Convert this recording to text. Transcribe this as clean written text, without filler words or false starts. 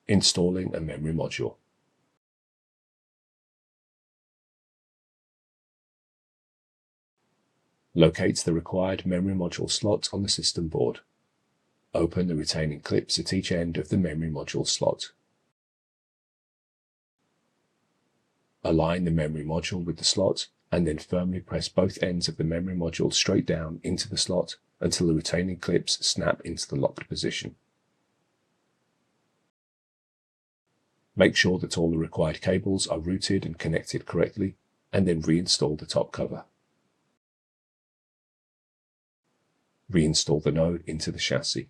Installing a memory module. Locate the required memory module slot on the system board. Open the retaining clips at each end of the memory module slot. Align the memory module with the slot and then firmly press both ends of the memory module straight down into the slot until the retaining clips snap into the locked position. Make sure that all the required cables are routed and connected correctly, and then reinstall the top cover. Reinstall the node into the chassis.